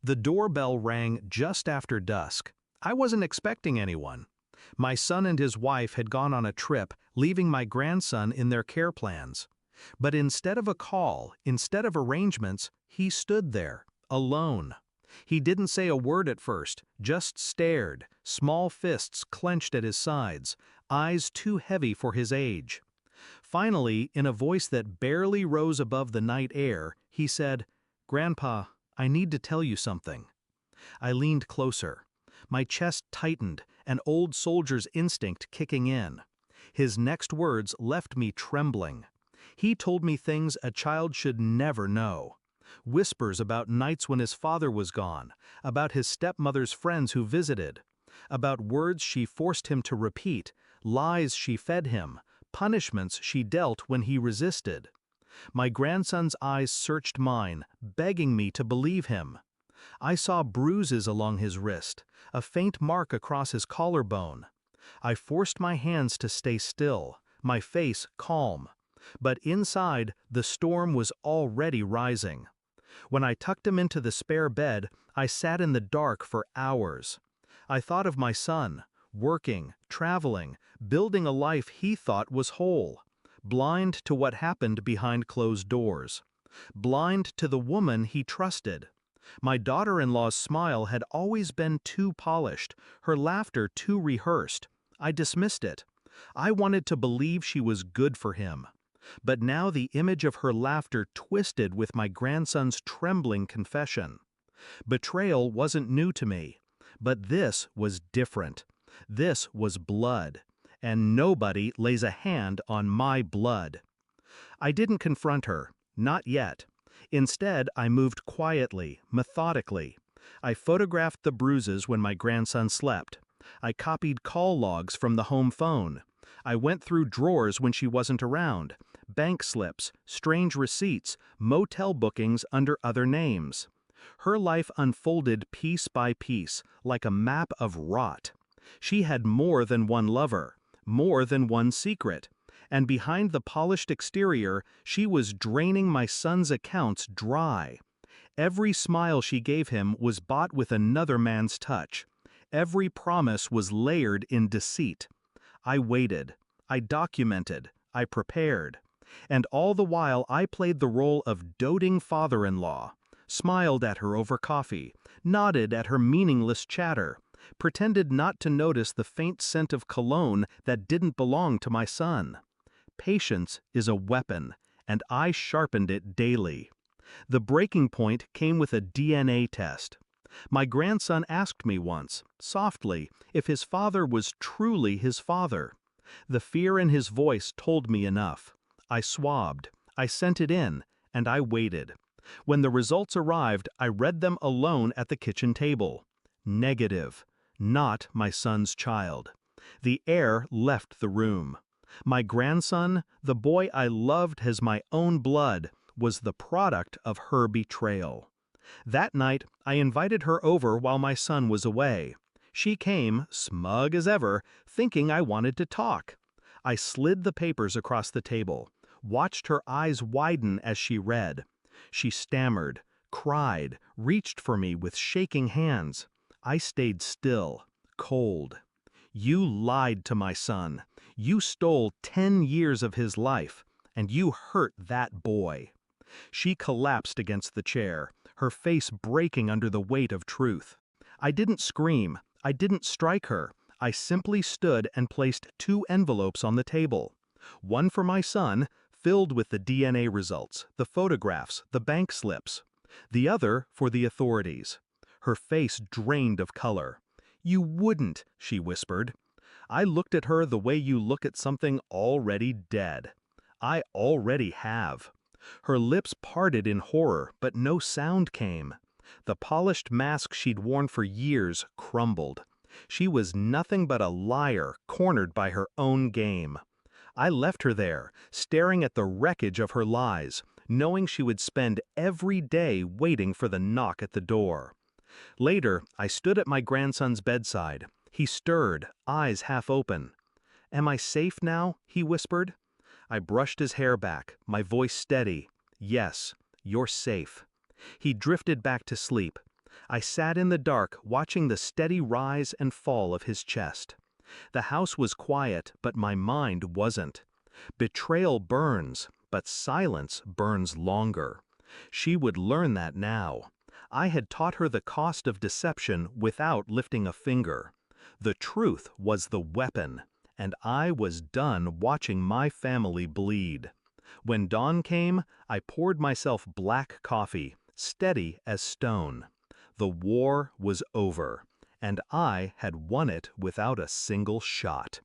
The doorbell rang just after dusk. I wasn't expecting anyone. My son and his wife had gone on a trip, leaving my grandson in their care plans. But instead of a call, instead of arrangements, he stood there, alone. He didn't say a word at first, just stared, small fists clenched at his sides, eyes too heavy for his age. Finally, in a voice that barely rose above the night air, he said, "Grandpa, I need to tell you something." I leaned closer. My chest tightened, an old soldier's instinct kicking in. His next words left me trembling. He told me things a child should never know. Whispers about nights when his father was gone, about his stepmother's friends who visited, about words she forced him to repeat, lies she fed him, punishments she dealt when he resisted. My grandson's eyes searched mine, begging me to believe him. I saw bruises along his wrist, a faint mark across his collarbone. I forced my hands to stay still, my face calm. But inside, the storm was already rising. When I tucked him into the spare bed, I sat in the dark for hours. I thought of my son, working, traveling, building a life he thought was whole, blind to what happened behind closed doors, blind to the woman he trusted. My daughter-in-law's smile had always been too polished, her laughter too rehearsed. I dismissed it. I wanted to believe she was good for him. But now the image of her laughter twisted with my grandson's trembling confession. Betrayal wasn't new to me, but this was different. This was blood, and nobody lays a hand on my blood. I didn't confront her, not yet. Instead, I moved quietly, methodically. I photographed the bruises when my grandson slept. I copied call logs from the home phone. I went through drawers when she wasn't around, bank slips, strange receipts, motel bookings under other names. Her life unfolded piece by piece, like a map of rot. She had more than one lover, more than one secret, and behind the polished exterior, she was draining my son's accounts dry. Every smile she gave him was bought with another man's touch. Every promise was layered in deceit. I waited, I documented, I prepared. And all the while I played the role of doting father-in-law, smiled at her over coffee, nodded at her meaningless chatter, pretended not to notice the faint scent of cologne that didn't belong to my son. Patience is a weapon, and I sharpened it daily. The breaking point came with a DNA test. My grandson asked me once, softly, if his father was truly his father. The fear in his voice told me enough. I swabbed, I sent it in, and I waited. When the results arrived, I read them alone at the kitchen table. Negative. Not my son's child. The air left the room. My grandson, the boy I loved as my own blood, was the product of her betrayal. That night, I invited her over while my son was away. She came, smug as ever, thinking I wanted to talk. I slid the papers across the table, watched her eyes widen as she read. She stammered, cried, reached for me with shaking hands. I stayed still, cold. You lied to my son. You stole 10 years of his life, and you hurt that boy. She collapsed against the chair, her face breaking under the weight of truth. I didn't scream. I didn't strike her. I simply stood and placed 2 envelopes on the table. One for my son, filled with the DNA results, the photographs, the bank slips. The other for the authorities. Her face drained of color. "You wouldn't," she whispered. I looked at her the way you look at something already dead. I already have. Her lips parted in horror, but no sound came. The polished mask she'd worn for years crumbled. She was nothing but a liar, cornered by her own game. I left her there, staring at the wreckage of her lies, knowing she would spend every day waiting for the knock at the door. Later, I stood at my grandson's bedside. He stirred, eyes half open. "Am I safe now?" he whispered. I brushed his hair back, my voice steady. "Yes, you're safe." He drifted back to sleep. I sat in the dark, watching the steady rise and fall of his chest. The house was quiet, but my mind wasn't. Betrayal burns, but silence burns longer. She would learn that now. I had taught her the cost of deception without lifting a finger. The truth was the weapon, and I was done watching my family bleed. When dawn came, I poured myself black coffee, steady as stone. The war was over, and I had won it without a single shot.